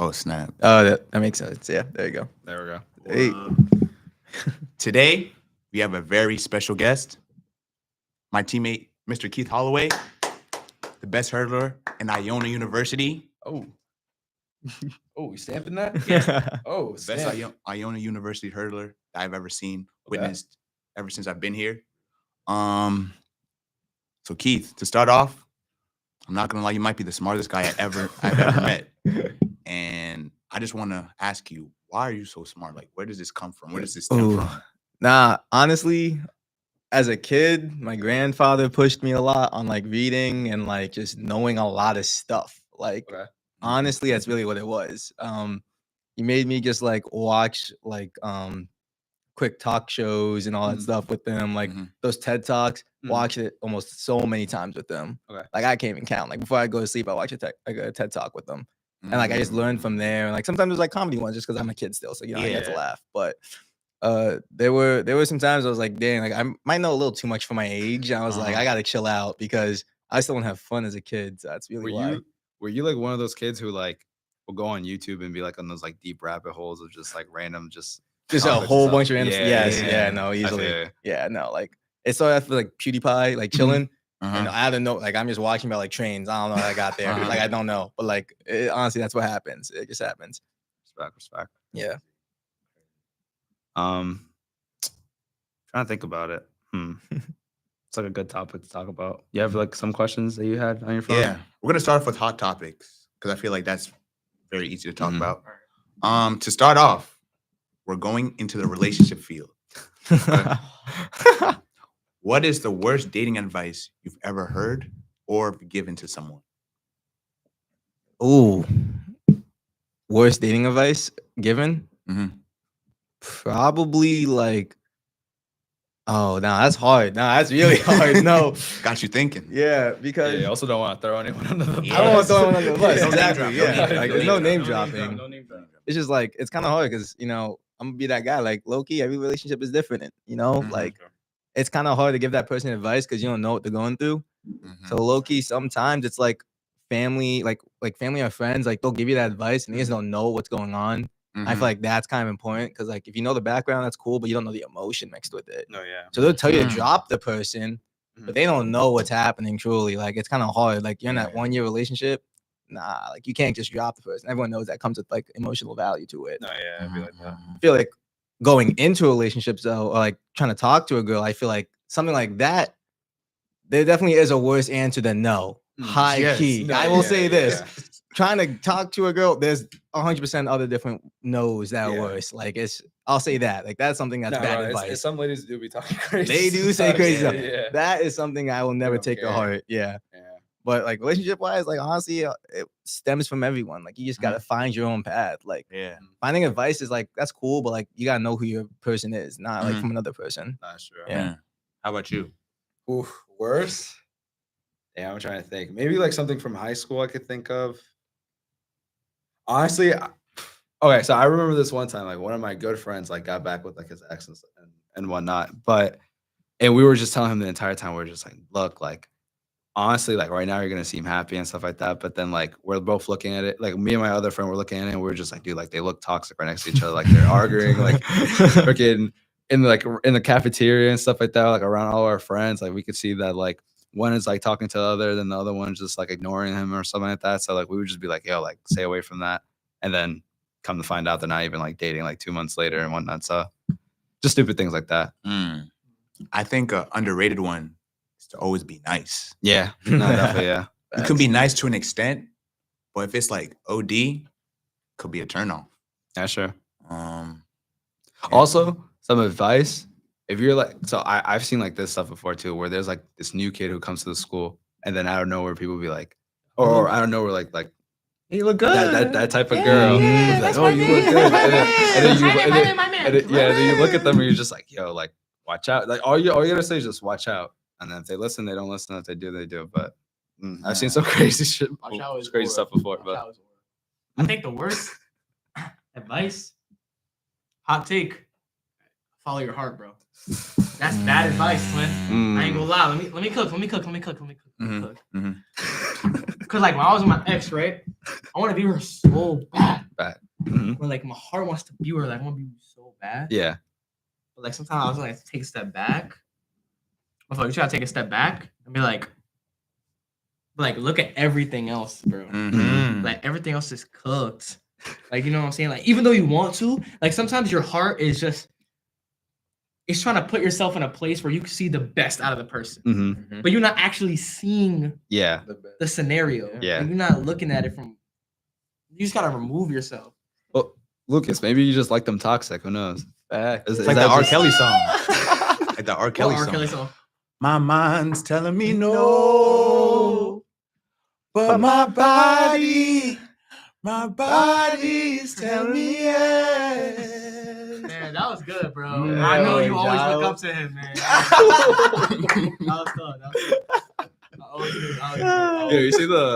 Oh, snap. Oh, that makes sense. Yeah, there you go. There we go. Hey. Today, we have a very special guest, my teammate, Mr. Keith Holloway, the best hurdler in Iona University. Oh. Oh, you stamping that? Yeah. Oh, Best stamp. Iona University hurdler that I've ever seen, Okay. witnessed ever since I've been here. So Keith, to start off, I'm not gonna lie, you might be the smartest guy I've ever met. And I just want to ask you, why are you so smart? Like, where does this come from? Where does this stem from? Nah, honestly, as a kid, my grandfather pushed me a lot on like reading and like just knowing a lot of stuff. Like, Okay. honestly, that's really what it was. He made me just like watch like quick talk shows and all that stuff with them, like those TED Talks. Watch it almost so many times with them. Okay. Like I can't even count. Like before I go to sleep, I watch a TED Talk with them, and like I just learned from there. And like sometimes it was like comedy ones, just because I'm a kid still, so you know I get to laugh. But there were some times I was like, dang, like I might know a little too much for my age. I was like, I gotta chill out because I still want to have fun as a kid. So that's really why. Were you like one of those kids who like will go on YouTube and be like on those like deep rabbit holes of just like random just a whole bunch of random no, easily. easily. Yeah, no, like it started off with like PewDiePie, like chilling. And I don't know, like I'm just watching about like trains. I don't know how I got there. Like I don't know. But like honestly, that's what happens. It just happens. Respect. Yeah. Trying to think about it. It's like a good topic to talk about. You have like some questions that you had on your phone? Yeah. We're gonna start off with hot topics because I feel like that's very easy to talk about. To start off, we're going into the relationship field. What is the worst dating advice you've ever heard or given to someone? Ooh. Worst dating advice given? Probably like, oh, no, that's hard. No, that's really hard. No. Got you thinking. Yeah, because you also don't want to throw anyone under the bus. I don't want to throw anyone under the bus. No Exactly. Yeah. Like there's no name dropping. No name dropping. It's just like it's kind of hard because I'm gonna be that guy. Like low-key, every relationship is different. Like it's kind of hard to give that person advice because you don't know what they're going through. So low-key, sometimes it's like family, like family or friends, like they'll give you that advice and they just don't know what's going on. I feel like that's kind of important because like if you know the background, that's cool, but you don't know the emotion mixed with it. No, yeah. So they'll tell you to drop the person, but they don't know what's happening truly. Like it's kind of hard. Like you're in that 1 year relationship. Nah, like you can't just drop the person. Everyone knows that comes with like emotional value to it. No, yeah, I feel like that. I feel like going into relationships though, or like trying to talk to a girl, I feel like something like that, there definitely is a worse answer than no. High key. No, I will say this. Yeah. Trying to talk to a girl, there's 100% other different no's that are worse. Like I'll say that. Like that's something that's bad advice. Some ladies do be talking crazy. They do say crazy stuff. Yeah. That is something I will never take to heart. Yeah. But like relationship wise, like honestly, it stems from everyone. Like you just gotta find your own path. Like finding advice is like that's cool, but like you gotta know who your person is, not like from another person. That's true. Yeah. How about you? Ooh, worse? Yeah, I'm trying to think. Maybe like something from high school I could think of. Honestly, okay, so I remember this one time, like one of my good friends like got back with like his ex and whatnot, and we were just telling him the entire time, we were just like, look, like honestly, like right now you're gonna seem happy and stuff like that, but then like we're both looking at it, like me and my other friend were looking at it, and we were just like, dude, like they look toxic right next to each other, like they're arguing, like freaking in the cafeteria and stuff like that, like around all our friends, like we could see that like one is like talking to the other, then the other one's just like ignoring him or something like that. So like we would just be like, yo, like stay away from that. And then come to find out they're not even like dating like 2 months later and whatnot. So just stupid things like that. I think an underrated one is to always be nice. Yeah. No, definitely, yeah. You can be nice to an extent, but if it's like OD, could be a turnoff. Yeah, sure. Also, some advice. If you're like, so I've seen like this stuff before too, where there's like this new kid who comes to the school, and then out of nowhere people be like, or I don't know, where like you look good. That type of girl. Yeah, like, that's oh, you look good. And then you look at them and you're just like, yo, like watch out. Like all you gotta say is just watch out. And then if they listen, they don't listen. If they do, they do. But I've seen some crazy shit, crazy stuff before. But I think the worst advice, hot take, follow your heart, bro. That's bad advice, twin. I ain't gonna lie. Let me cook. Cause like when I was with my ex, right, I want to be with her so bad. Mhm. But like my heart wants to be with her, like I want to be with her so bad. Yeah. But like sometimes I was like take a step back. I thought you gotta take a step back and be like look at everything else, bro. Mhm. Like everything else is cooked. Like you know what I'm saying? Like even though you want to, like sometimes your heart is just it's trying to put yourself in a place where you can see the best out of the person, Mm-hmm. but you're not actually seeing Yeah. the scenario. Yeah. Like, you're not looking at it from. You just gotta remove yourself. Well, Lucas, maybe you just like them toxic. Who knows? Facts. It's like the R. Kelly song. Like the R. Kelly What R. song. Kelly song? My mind's telling me no, but my body's telling me yes. Man, that was good, bro. Yeah, I know you always Giles. look up to him, man. That was good. Yeah,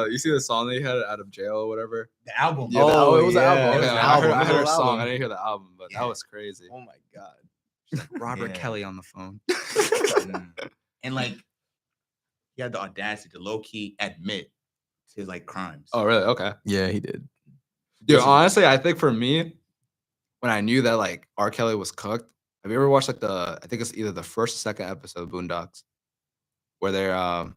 you see the song they had out of jail or whatever. The album. Yeah, Oh, it was an yeah, album. it was Okay, an I heard album. her It was an song. album. I didn't hear the album, but Yeah. that was crazy. Oh my god. Robert Yeah. Kelly on the phone. And like, he had the audacity to low key admit to his like crimes. Oh, really? Okay. Yeah, he did. Dude, Listen. honestly, I think for me, when I knew that like R. Kelly was cooked, have you ever watched like I think it's either the first or second episode of Boondocks, where they're I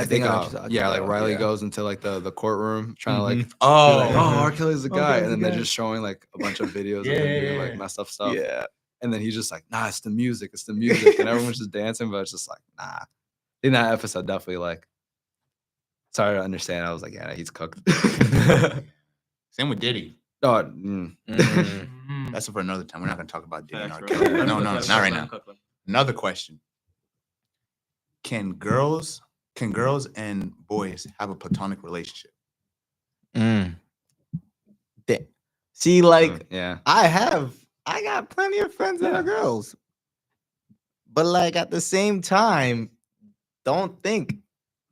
think know what you're talking yeah, like about, Riley yeah. goes into like the courtroom trying to like be Oh, like, oh, R. Kelly's the Oh, guy, Kelly's and then the they're guy. just showing like a bunch of videos Yeah, of him yeah, doing yeah. like messed up stuff. Yeah. And then he's just like, nah, it's the music, and everyone's just dancing, but it's just like, nah. In that episode, definitely like started to understand. I was like, yeah, he's cooked. Same with Diddy. Oh, Mm. That's for another time. We're not gonna talk about Diddy and R. Facts, bro. Kelly. Let No, him no, cook, not let right him now. cook, let him. Another question. Can girls and boys have a platonic relationship? See, like yeah. I got plenty of friends that are girls. But like at the same time, don't think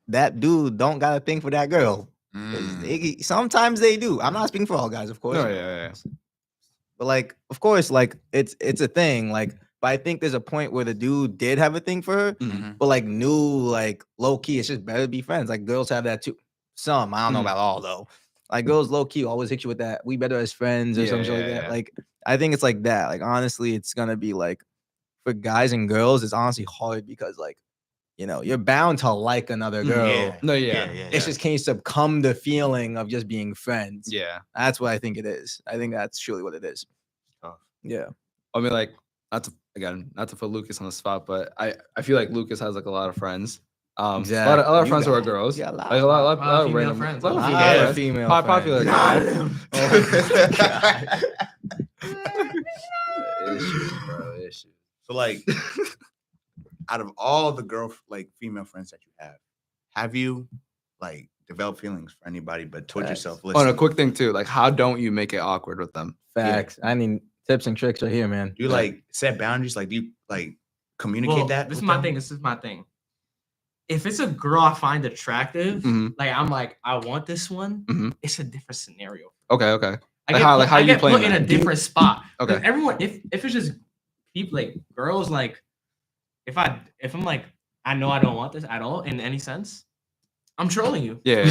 that dude don't got a thing for that girl. 'Cause sometimes they do. I'm not speaking for all guys, of course. No, yeah. But like, of course, like it's a thing. Like, but I think there's a point where the dude did have a thing for her, Mhm. but like knew like low key, it's just better to be friends. Like girls have that too. Some, I don't know Mhm. about all though. Like girls low key always hit you with that. We better as friends or Yeah, something like yeah, that. yeah. Like I think it's like that. Like honestly, it's gonna be like for guys and girls, it's honestly hard because like, you know, you're bound to like another girl. Yeah. No, yeah. It's just can you succumb the feeling of just being friends? Yeah. That's what I think it is. I think that's truly what it is. Tough. Yeah. I mean, like, not to put Lucas on the spot, but I feel like Lucas has like a lot of friends. A lot of You friends who are got- girls. you got a lot. Like a lot A lot of of female random friends. a lot of A female lot of friends. female Popular friends. guys. Oh, Issues, bro. Issues. So like, out of all the female friends that you have you like developed feelings for anybody but told Facts. yourself, Oh, listen, and a quick thing too, like how don't you make it awkward with them? Facts. I mean, tips and tricks are here, man. do you like set boundaries? Like, do you like communicate Well, that? This is with my them? thing. This is my thing. If it's a girl I find attractive, Mhm. like I'm like, I want this one. Mhm. It's a different scenario. Okay. I Like get how- put, like how I you get playing put in that? a different spot. 'Cause Okay. Everyone, if it's just people like girls, like if I'm like I know I don't want this at all in any sense, I'm trolling you. Yeah.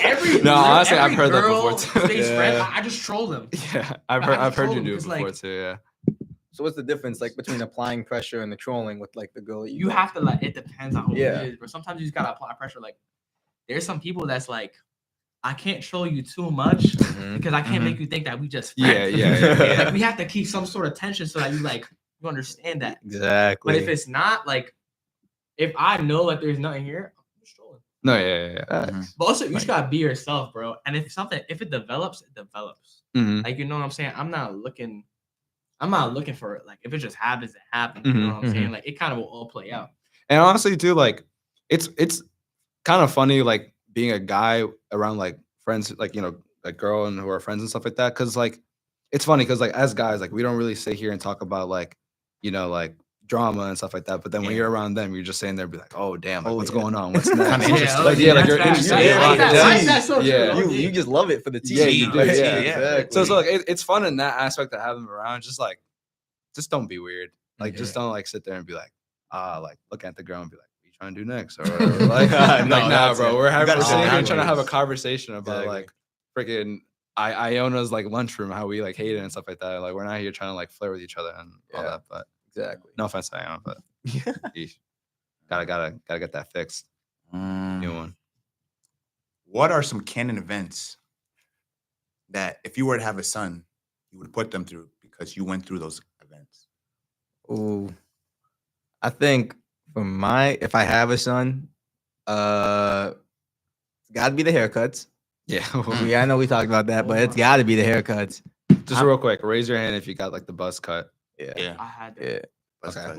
Every No, honestly, I've every heard that girl before too. stays friend, Yeah. I just troll them. Yeah, I've I heard just I've heard troll you them do it 'cause, before like- too. Yeah. So what's the difference like between applying pressure and the trolling with like the girl that You have to like it depends on who Yeah. it is, but sometimes you just gotta apply pressure. Like there's some people that's like, I can't troll you too much Mhm. because I can't Mhm. make you think that we just Yeah, friends. yeah. Like, we have to keep some sort of tension so that you understand that. Exactly. But if it's not like, if I know that there's nothing here, I'm just trolling. No, yeah. Mhm. But also, you just Right. gotta be yourself, bro. And if it develops, it develops. Mhm. Like you know what I'm saying? I'm not looking for it. Like if it just happens, it happens. You know what I'm Mhm, saying? Like it kind of will all play out. And honestly, too, like it's kind of funny, like being a guy around like friends, like like girl and who are friends and stuff like that. Cause like it's funny because like as guys, like we don't really sit here and talk about like like drama and stuff like that. But then when Yeah. you're around them, you're just saying there, be like, oh damn, like Oh, what's yeah. going on? What's Kinda next? interesting. Like yeah, like that's you're facts. interested. Yeah, in yeah, it. yeah. That's so true. Yeah. you just love it for the tea. Yeah, you do. Like, Yeah, exactly. So like it's fun in that aspect to have them around. Just don't be weird. Like just don't like sit there and be like, like looking at the girl and be like, what are you trying to do next? Or like, No, nah, that's bro. it. We're You having gotta we're sitting sit here trying to have a sideways. conversation about Exactly. like freaking Iona's like lunchroom, how we like hate it and stuff like that. Like we're not here trying to like flirt with each other and all Yeah. that. But Exactly. no offense to Iona, but yeesh. gotta get that fixed. New one. What are some canon events that if you were to have a son, you would put them through because you went through those events? Ooh, I think if I have a son, it's got to be the haircuts. Yeah. I know we talked about that, but it's got to be the haircuts. Just real quick, raise your hand if you got like the buzz cut. Yeah. Yeah. I had that. Yeah. That's Okay. cut. I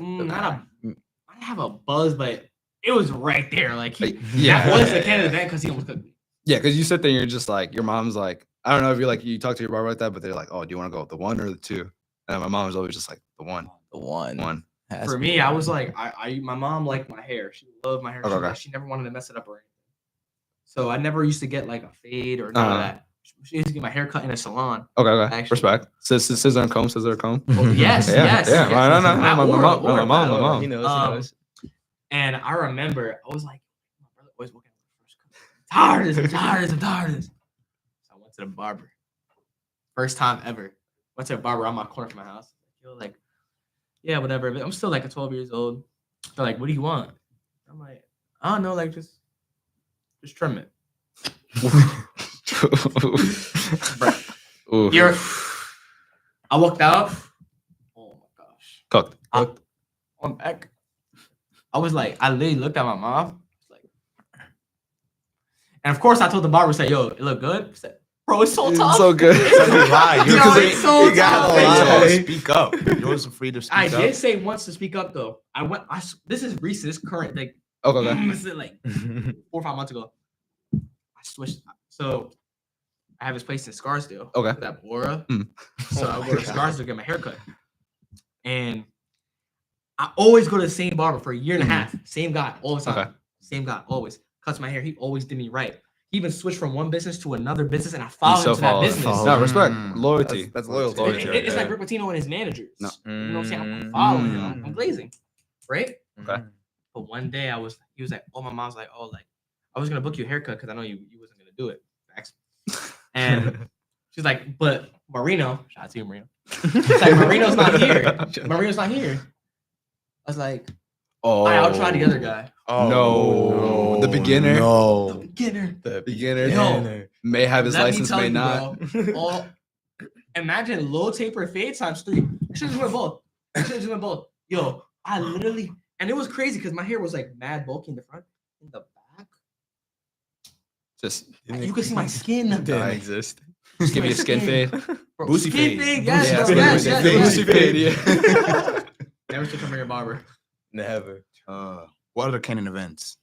didn't have a buzz, but it was right there. Like Like, yeah. that was the kind of event because he almost cooked me. Yeah, because you sit there and you're just like, your mom's like, I don't know if you talk to your barber like that, but they're like, oh, do you want to go with the 1 or the 2? And my mom was always just like, the 1. The one. 1. Has For to me, be I the was one. like, my mom liked my hair. She loved my hair. Okay, okay. She never wanted to mess it up or anything. So I never used to get like a fade or none of that. She used to get my hair cut in a salon. Okay. Actually. Respect. Scissor and comb, scissor and comb. Oh, yes, Yeah, yes. yeah. yes. No, That my or- mom. or- My mom. He knows. Um, He knows. And I remember I was like, my brother always walking out with the first cut. I'm tired of this. So I went to the barber. First time ever. Went to a barber on my corner from my house. Yo, like, yeah, whatever. But I'm still like 12 years old. They're like, what do you want? I'm like, I don't know, like just trim it. Ooh. You're I walked out. Oh my gosh. Cooked. I'm back. I was like, I literally looked at my mom. Like, and of course I told the barber, say, yo, it look good. I said, bro, it's so tough. So good. So you lied. Yo, You're it's so you got tough. free to Lie. speak up. You was free to speak I up. did say once to speak up though. This is recent, this current, like Okay. this is like 4 or 5 months ago. I switched. So I have this place in Scarsdale. Okay. That Bora. Mm. So Oh I my go to God. Scarsdale to get my haircut. And I always go to the same barber for a year and a half. Same guy all the time. Okay. Same guy always. Cuts my hair. He always did me right. He even switched from one business to another business and I followed him to that business. No, respect. Mm. Loyalty. That's loyalty. Loyalty. It's yeah. like Rick Pitino and his managers. No. You know what I'm saying? I'm following him. Mm. I'm glazing. Right? Okay. But one day he was like, oh, my mom's like, oh, like, I was gonna book you a haircut because I know you wasn't gonna do it. Facts. And she's like, but Marino, shout out to you, Marino. She's like, Marino's not here. Marino's not here. I was like, Oh. I'll try the other guy. Oh, No. The beginner? The No. beginner. The Beginner Yo. may have his Let me license, tell may you, not. bro, all, imagine low taper fade times 3. I should have went both. Yo, I literally, and it was crazy because my hair was like mad bulky in the front. In the back, Just you could see my skin. Didn't exist. give me a skin fade. Bro, Boosie skin fade. Yes, Yeah, bro, that's yes, what it yes, was. yes. Boosie fade, yeah. Never switch from your barber. Never. What other canon events?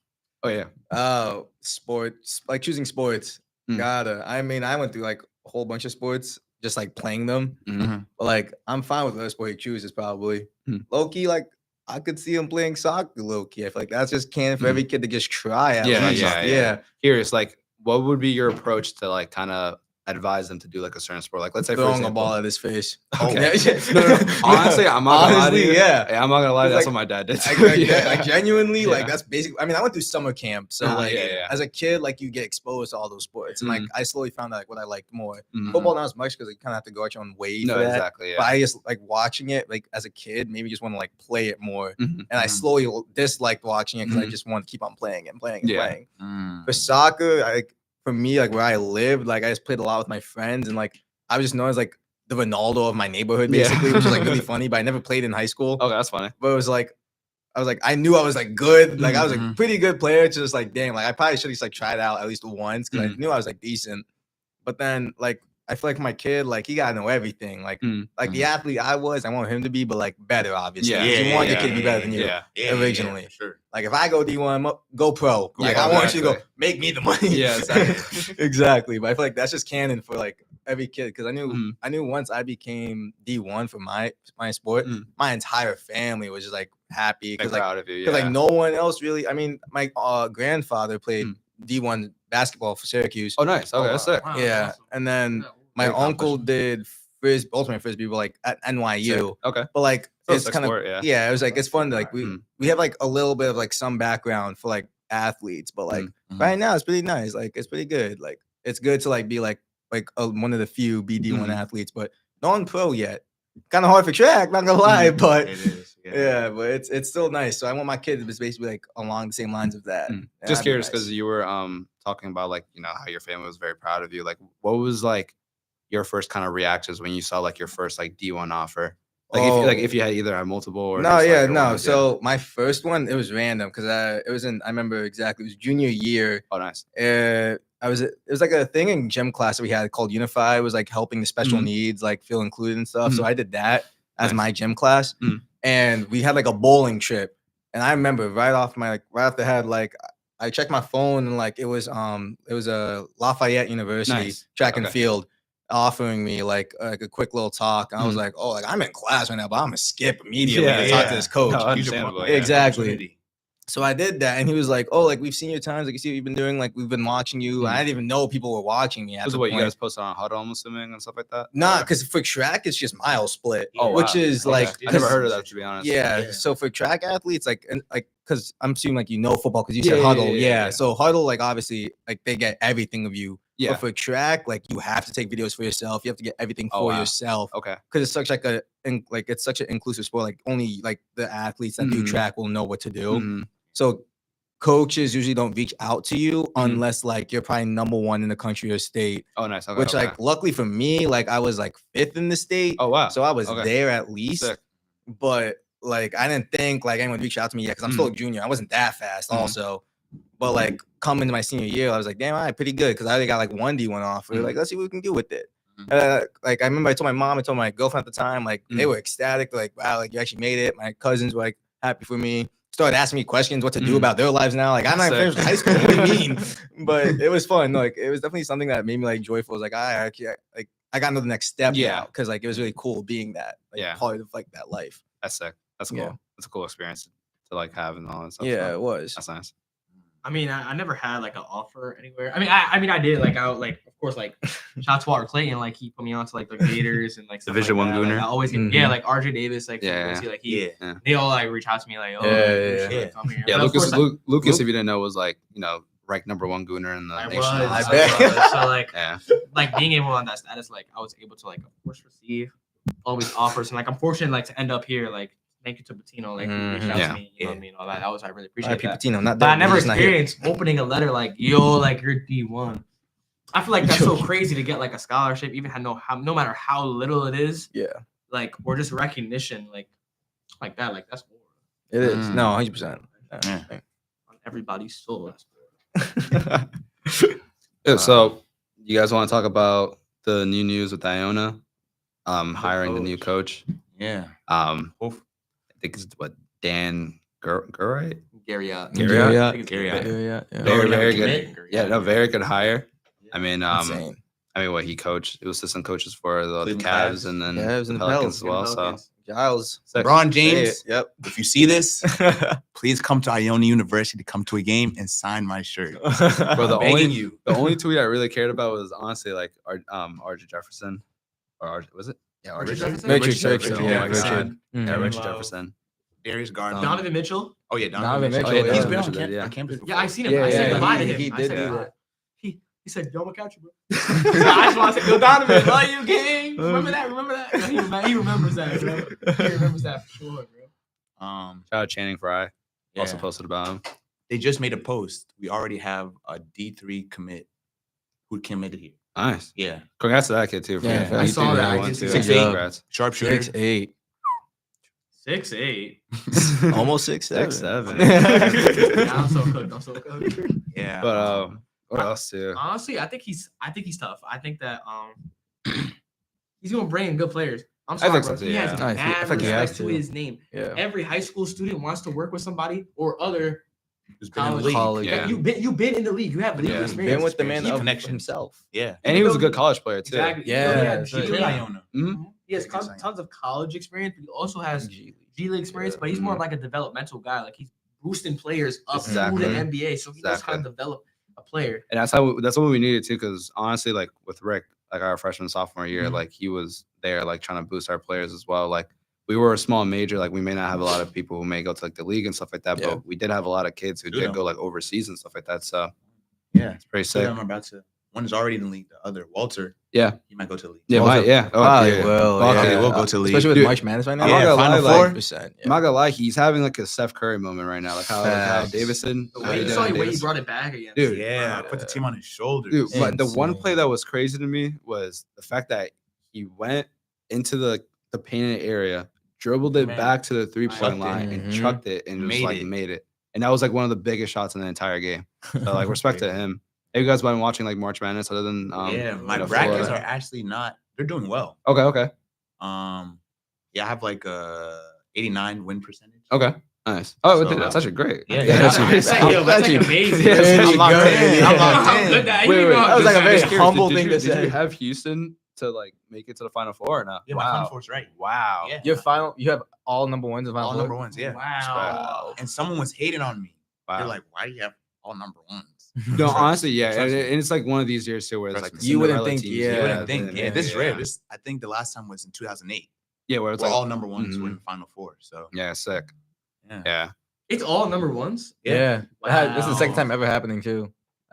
Oh yeah. Oh, sports. Like choosing sports. Mm. Gotta. I mean, I went through like a whole bunch of sports, just like playing them. Mhm. But like, I'm fine with whatever sport he chooses. Probably Mm. Loki. Like, I could see him playing soccer. Loki. I feel like that's just canon for every kid to just try. At Yeah, least. yeah. Curious, like, what would be your approach to like kind of advise them to do like a certain sport? Like, let's say for Throwing example, a ball at his face. Okay. Yeah. No. Honestly, I'm not gonna lie to Honestly, you. yeah. I'm not gonna lie. It's That's like- what my dad did. I, too. I genuinely like Yeah. that's basically. I mean, I went through summer camp, so Uh-huh, like yeah. as a kid, like you get exposed to all those sports, and like I slowly found out like what I liked more. Mhm. Football not as much because you kind of have to go out your own way. No, for that. exactly. But Yeah. I just like watching it, like as a kid, maybe just want to like play it more, Mhm. and I Mhm. slowly disliked watching it because I Mhm. just want to keep on playing and playing and Yeah. playing. Mm. For soccer, for me, like where I lived, like I just played a lot with my friends, and like I was just known as like the Ronaldo of my neighborhood, Yeah. basically, which is like really funny. But I never played in high school. Okay, that's funny. But it was like I knew I was like good. Like I was a Mhm. pretty good player. It's just like, damn, like I probably should have just like tried out at least once because I Mhm. knew I was like decent. But then like I feel like my kid, like he gotta know everything. Like Mm. the athlete I was, I want him to be, but like better, obviously. Yeah, 'Cause you want your yeah, kid to be better than you. Yeah. originally. for sure. Like if I go D1, go pro. Like Yeah, I want you to go exactly. make me the money. Yeah, exactly. exactly. But I feel like that's just canon for like every kid because Mhm. I knew once I became D1 for my sport, Mm. my entire family was just like happy Big because like proud of you. because Yeah. like no one else really. I mean, my grandfather played Mm. D1 basketball for Syracuse. Oh, nice. Okay, that's wow. sick. Wow, yeah, awesome. and then Yeah. my Great uncle accomplishment. did ultimate frisbee, but like at NYU. Sick. Okay. But like So it's sick kind of sport, yeah. It was like it's fun. Like Mm. we have like a little bit of like some background for like athletes, but like right now it's pretty nice. Like it's pretty good. Like it's good to like be like one of the few BD1 athletes, but no one pro yet. Kind of hard for track, not gonna lie, but It is. yeah, but it's still nice. So I want my kid to be basically like along the same lines of that. Mm. Yeah, Just that'd be curious nice. because you were talking about like how your family was very proud of you. Like, what was like your first kind of reactions when you saw like your first like D1 offer? Like if you had either had multiple or no, just, like, yeah, your no. one, So my first one, it was random because I remember exactly. It was junior year. Oh, nice. It was like a thing in gym class that we had called Unify. It was like helping the special needs like feel included and stuff. So I did that as Nice. my gym class, and we had like a bowling trip. And I remember right off the head, like I checked my phone and like it was a Lafayette University Nice. track and Okay. field offering me like a quick little talk. And I was like, oh, like I'm in class right now, but I'm gonna skip immediately to talk to this coach. No, Use your understandable, point. yeah. Exactly. Opportunity. So I did that, and he was like, "Oh, like we've seen your times, like you see what you've been doing, like we've been watching you." I didn't even know people were watching me at Was the it what point. you guys posted on Huddle, I'm assuming, and stuff like that? Nah, Or- because for track it's just mile split. Oh, which wow. is Okay. like I never 'cause- heard of that, to be honest. Yeah, so for track athletes, like because I'm assuming like football because you Yeah, said yeah, Huddle. yeah, Yeah, yeah. So Huddle, like obviously, like they get everything of you. Yeah. But for track, like you have to take videos for yourself. You have to get everything Oh, for wow. yourself. Okay. Because it's such like it's such an inclusive sport. Like only like the athletes that do Mhm. track will know what to do. Mhm. So coaches usually don't reach out to you Mhm. unless like you're probably number one in the country or state. Oh, nice. Okay, Which okay. like luckily for me, like I was like 5th in the state. Oh, wow. So I was Okay. there at least. Sick. But like I didn't think like anyone would reach out to me yet because I'm still a junior. I wasn't that fast also. But like coming to my senior year, I was like, damn, all right, pretty good because I already got like one D1 offer. Like, let's see what we can do with it. Like I remember I told my mom, I told my girlfriend at the time, like they were ecstatic, like, wow, like you actually made it. My cousins were like happy for me. Started asking me questions what to do about their lives now. Like I'm not even finished high school. What do you mean? But it was fun. Like it was definitely something that made me like joyful. It was like I got to know the next step. Yeah. Because like it was really cool being that part of like that life. That's sick. That's cool. Yeah. That's a cool experience to like have and all that stuff. Yeah, so it was. That's nice. I mean, I never had like an offer anywhere. I mean, I did like of course, like shout out to Walter Clayton, like he put me on to like the Gators and like stuff Division like I that. Like, Gooner? I always get, yeah, like RJ Davis, like Yeah, like Yeah. they all like reach out to me like, oh, Yeah, like, you should come here. Yeah, And of Lucas, course, like, Lucas, if you didn't know, was like ranked number 1 Gooner in the I nation. was, and all I that bet. stuff. was. So like, Yeah. like being able on that status, like I was able to like of course receive all these offers, and like I'm fortunate like to end up here. Like thank you to Patino, like who reached out Yeah. to me, you know what I mean, all that. That was I really appreciate R.I.P. that. Patino, not But I that, never he's not here. experienced opening a letter like, yo, like you're D1. I feel like that's so crazy to get like a scholarship, even no matter how little it is, Yeah, like or just recognition, like that, like that's more it is. Mm. No, 100%. Yeah. on everybody's soul. Yeah, so you guys want to talk about the new news with Iona hiring the new coach? Yeah. I think it's what Dan Gurright? Gary, Garriott? Yeah. Very, very commit. good. Yeah, no, very good hire. I mean, Insane. what he coached, he was assistant coaches for the Cleveland Cavs Cavs. and then Cavs and the Pelicans Pelicans. as well. So Giles. LeBron Say James, it. Yep. if you see this, please come to Iona University to come to a game and sign my shirt. Bro, the I'm begging only you. the only tweet I really cared about was honestly like RJ Jefferson, or was it? Yeah, RJ Jefferson. Richard, Oh yeah, my Richard. God. Yeah, Mhm. Richard Love. Jefferson. Darius Garland. Donovan Mitchell. Oh yeah, Donovan Mitchell. Mitchell, He's yeah. been on Mitchell, yeah. campus before. Yeah, I seen him. Yeah, I seen yeah, him goodbye to he him. I did said do goodbye. that. He said, "Yo, I'm gonna catch you, bro." I just want to say, "Yo, Donovan, love you, gang. Remember that? Remember that?" He remembers that, bro. He remembers that for sure, bro. Shout out Channing Frye. Also Yeah. posted about him. They just made a post. We already have a D3 commit who committed here. Nice. Yeah. Congrats to that kid too. Yeah, for I he saw did that. really I well, did see too. that. 6'8". Congrats. Sharpshooter. 6'8". 6'8". Almost 6'7". 6'7". Yeah, I'm so cooked. I'm so cooked. Yeah. But what else too? Honestly, I think he's tough. I think that he's gonna bring in good players. I'm sorry, think bro. so, He has yeah. I mad think he has respect to to. his name. Yeah. Every high school student wants to work with somebody or other. Who's been in the league. College. Yeah. You've been in the league. You have league Yeah. experience. Been with the man Deep of connection. himself. Yeah. And he was a good college player too. Exactly. Yeah, He that's G right. League. Iona. He has Very good sign. tons of college experience, but he also has G G League experience. Yeah. But he's more like a developmental guy. Like he's boosting players up Exactly. through the NBA, so he knows how to Exactly. develop a player. And that's what we needed too. Because honestly, like with Rick, like our freshman sophomore year, Mhm. like he was there, like trying to boost our players as well. Like we were a small major, like we may not have a lot of people who may go to like the league and stuff like that, Yeah. but we did have a lot of kids who Two of did them. go like overseas and stuff like that. So Yeah, it's pretty two of sick. them are about to. One is already in the league. The other, Walter, Yeah, he might go to the league. yeah, Walter yeah. Oh, probably yeah. will. Walker, yeah. Yeah. will go to the league. Especially with Dude, March Madness right now. I'm not Yeah, gonna Final lie, Four. like, 100%. I'm not gonna lie, he's having like a Steph Curry moment right now, like how Facts. Davison, The how way he you did saw on the way he Davison. brought it back again. Dude, Yeah, put the team on his shoulders. Dude, but the one Insane. play that was crazy to me was the fact that he went into the painted area, dribbled it Man, back to the 3-point chucked it. line, and Mhm. chucked it and just Made like it. made it. And that was like one of the biggest shots in the entire game. So like respect to him. Have you guys been watching like March Madness other than Yeah, my you know, brackets Florida? are actually not. They're doing well. Okay. Yeah, I have like a 89 win percentage. Okay. Nice. Oh, So, dude, that's actually great. yeah, that's that's like actually amazing. pretty I'm locked good. in. Yeah. I'm locked How in. good that- Wait, you wait, know how that was like good a very that Just is. humble did thing you, to did you say. have Houston to like make it to the Final Four or not? Yeah, my Final Four's right. Wow. Yeah. You have all number ones in Final All Four? number ones. Yeah. Wow. And someone was hating on me. Wow. They're like, "Why do you have all number ones?" No, honestly, yeah, Trust and me. it's like one of these years too, where it's Trust like me. You wouldn't Cinderella think, teams. yeah. You wouldn't think. Yeah, this is rare. yeah. This, I think, the last time was in 2008. Yeah, where it's Where like all number ones were in Mhm. the Final Four. So yeah, sick. yeah. Yeah, It's all number ones. Yeah. This is the second Wow. time ever happening too.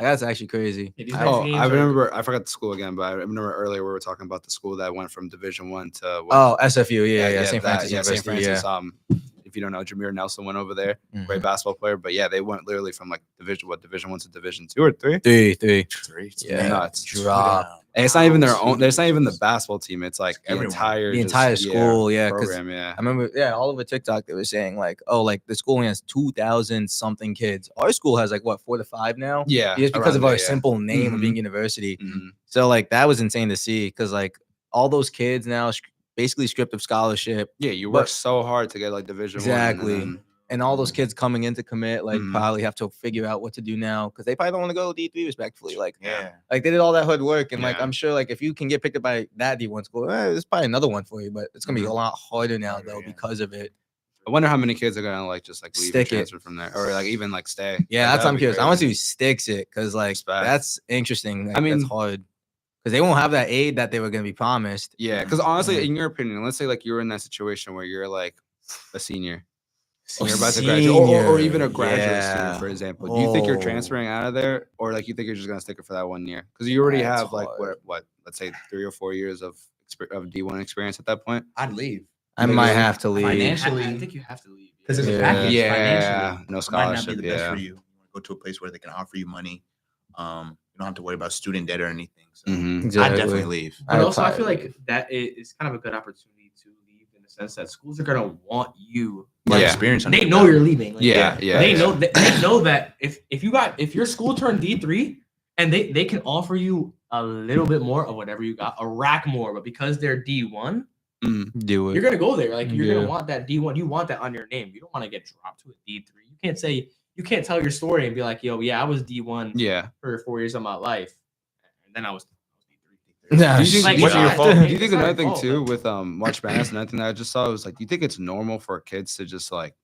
Like, that's actually crazy. Yeah, these I- next Oh, games I are- remember. I forgot the school again, but I remember earlier we were talking about the school that went from Division 1 to what- Oh, SFU. Yeah. St. that- Francis yeah, St. University. Francis. Yeah. If you don't know, Jameer Nelson went over there, great Mhm. basketball player. But yeah, they went literally from like Division 1 to Division 2 or 3. 3. Three. Yeah. nuts. Drop. And it's not even their own. It's not even the basketball team. It's like Everyone. entire The just, entire school. Yeah. Because program. Yeah. I remember, all over TikTok, they were saying like, oh, like the school only has 2,000 something kids. Our school has like what, 4 to 5 now? Yeah, Just because of around our there, yeah. simple name of Mhm. being university. Mhm. So like that was insane to see because like all those kids now basically stripped of scholarship, Yeah, you But- work so hard to get like Division 1. Exactly. and all those kids coming in to commit like Mhm. probably have to figure out what to do now because they probably don't want to go to D3 respectfully. Like Yeah. they did all that hard work and like Yeah. I'm sure like if you can get picked up by that D1 school, there's probably another one for you, but it's gonna be a Mhm. lot harder now Harder, though yeah. because of it. I wonder how many kids are gonna like just like leave Stick it. and transfer from there, or like even like stay. Yeah, Like, that's what I'm that'd be curious. I want to see crazy. who sticks it because like Respect. that's interesting. Like, I mean- that's hard because they won't have that aid that they were gonna be promised. Yeah, because honestly, Mhm. in your opinion, let's say like you were in that situation where you're like a senior, Oh, you're about to graduate, or even a senior, graduate yeah. student, for example. Do you think you're Oh. transferring out of there, or like you think you're just gonna stick it for that 1 year? Because you already That's have like hard. what let's say 3 or 4 years of D1 experience at that point. I'd leave I Like, might like, have to leave. financially- I think you have to leave. because it's Yeah. a package. Yeah, Financially, no it might not scholarship, be the best yeah. for you. You want to go to a place where they can offer you money. You don't have to worry about student debt or anything. So Mhm. I'd Exactly. definitely leave. But I'd also, I feel probably like that is kind of a good opportunity to leave in the sense that schools are gonna want you. My Yeah. experience. under They your know belt. you're leaving. Like, Yeah, yeah. they yeah. know that they know that if your school turned D3 and they can offer you a little bit more of whatever you got, a rack more, but because they're D1, Mhm. do it. you're gonna go there. Like you're Yeah. gonna want that D1. You want that on your name. You don't want to get dropped to a D3. You can't tell your story and be like, yo, yeah, I was D1 Yeah. for 4 years of my life, and then I was D3. Nah, Do you think, Like, do you what's think- your fault? do you think It's not another your thing fault, too but- with March Madness, another thing that I just saw was like, do you think it's normal for kids to just like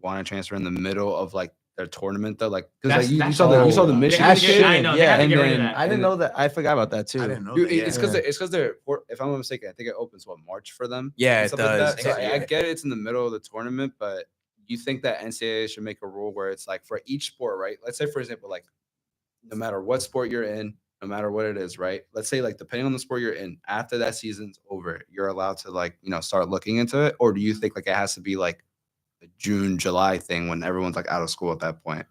want to transfer in the middle of like their tournament though? Like, because like you saw the oh, Michigan they kid, had to get- yeah, and get rid of then that. I didn't know that. I forgot about that too. I didn't know Dude, that. it's Yeah. because they're if I'm not mistaken, I think it opens March for them. Yeah, and it stuff like does. that. So I Yeah. get it's in the middle of the tournament, but you think that NCAA should make a rule where it's like for each sport, right? Let's say for example, like no matter what sport you're in, no matter what it is, right? Let's say like depending on the sport you're in, after that season's over, you're allowed to like start looking into it, or do you think like it has to be like a June, July thing when everyone's like out of school at that point?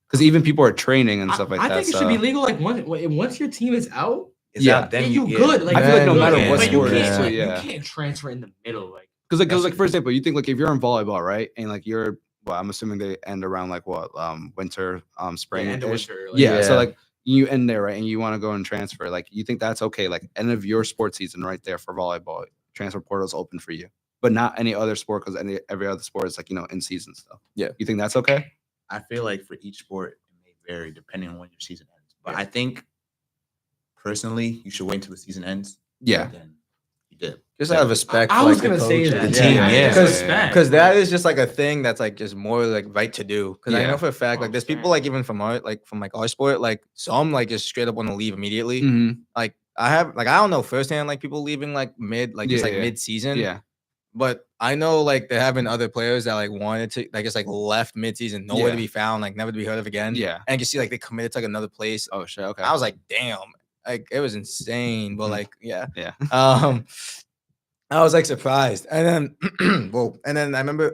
Because even people are training and stuff like I that. think it should be legal. Like once your team is out, It's Yeah. out, then you yeah. good. Like I feel like no you matter good, what but you sport it can't, is, like, yeah. you can't transfer in the middle. Like Because like for example, you think like if you're in volleyball, right, and like you're I'm assuming they end around like what winter, spring, end of ish. winter. Like, Yeah, so Yeah. like you end there, right, and you want to go and transfer. Like you think that's okay? Like end of your sports season, right there for volleyball, transfer portal's open for you, but not any other sport because every other sport is like in season stuff. Yeah. You think that's okay? I feel like for each sport, it may vary depending on when your season ends. But I think personally, you should wait until the season ends. Yeah. Then you did. Just out of respect. I for, was like, the gonna say coaches. that. The team, yeah. Because that is just like a thing that's like just more like right to do. Because I Yeah. know for a fact, like there's people like even from our like our sport, like some like just straight up want to leave immediately. Mhm. Like I don't know firsthand like people leaving like just like mid season. Yeah. But I know like there have been other players that like wanted to like just like left mid season, nowhere Yeah. to be found, like never to be heard of again. Yeah. And you see like they committed to like another place. Oh shit. Okay. I was like, damn, like it was insane. But like, yeah. Yeah. I was like surprised. And then and then I remember,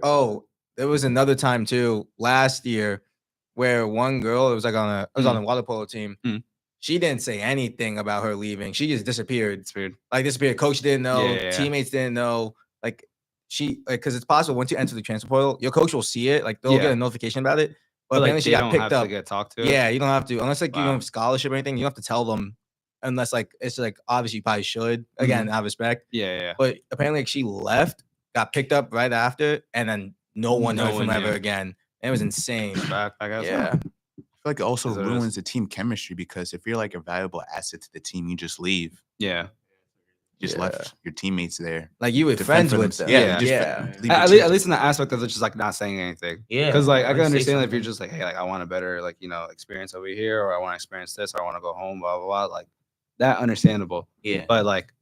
there was another time too last year where one girl, it was like on a water polo team. She didn't say anything about her leaving. She just disappeared. It's weird. Like disappeared. Coach didn't know. Yeah. Teammates didn't know. Like because it's possible once you enter the transfer portal, your coach will see it. Like they'll get a notification about it. But apparently she got picked up. To get talked to. Yeah, you don't have to unless like you Wow. don't have scholarship or anything. You don't have to tell them unless like it's like obviously you probably should again out of respect. Yeah. But apparently like, she left, got picked up right after, and then no one heard from her knew. ever again. And it was insane. Back out. Yeah. I feel like it also Is what it is. ruins the team chemistry because if you're like a valuable asset to the team, you just leave. Yeah. You just left your teammates there. Like you were to friends fend for with them. themselves. Yeah, Yeah, just leave At, your least, team. at least in the aspect of just like not saying anything. Yeah. Because like I Like, can say understand if you're something. just like, hey, like I want a better like experience over here, or I want to experience this, or I want to go home, blah blah blah. Like that understandable. Yeah. But like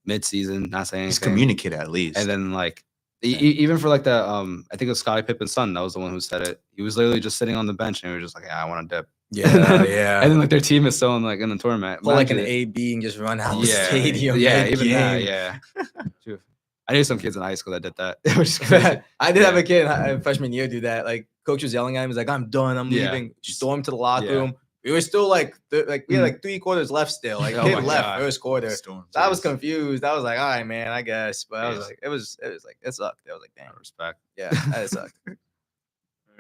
mid season, not saying Just anything. communicate at least. And then like even for like the I think it was Scottie Pippen's son that was the one who said it. He was literally just sitting on the bench and he was just like, yeah, I want to dip. Yeah. And then like their team is still in like in the tournament. Pull like an Imagine it. AB and just run out the Yeah, stadium. yeah, even that, mid-game. yeah. True. I knew some kids in high school that did that. It was crazy. I did have a kid in freshman year do that. Like coach was yelling at him. He's like, "I'm done. I'm Yeah. leaving." Stormed to the locker Yeah. room. We were still like, we had like 3 quarters left still. Like Oh kid my left God. first quarter. Storm. So I was confused. I was like, "All right, man, I guess." But I was Yes. like, it was like it sucked. I was like, "Damn, Respect. yeah, that sucked." All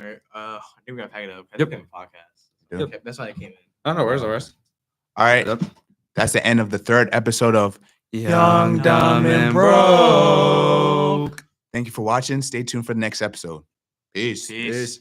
right. I think we gotta pack it up. I Yep. think we have a podcast. Yep. Okay, that's why I came in. Oh no, where's the worst? All right. That's the end of the 3rd episode of Young, Dumb, and Broke. Thank you for watching. Stay tuned for the next episode. Peace. Peace.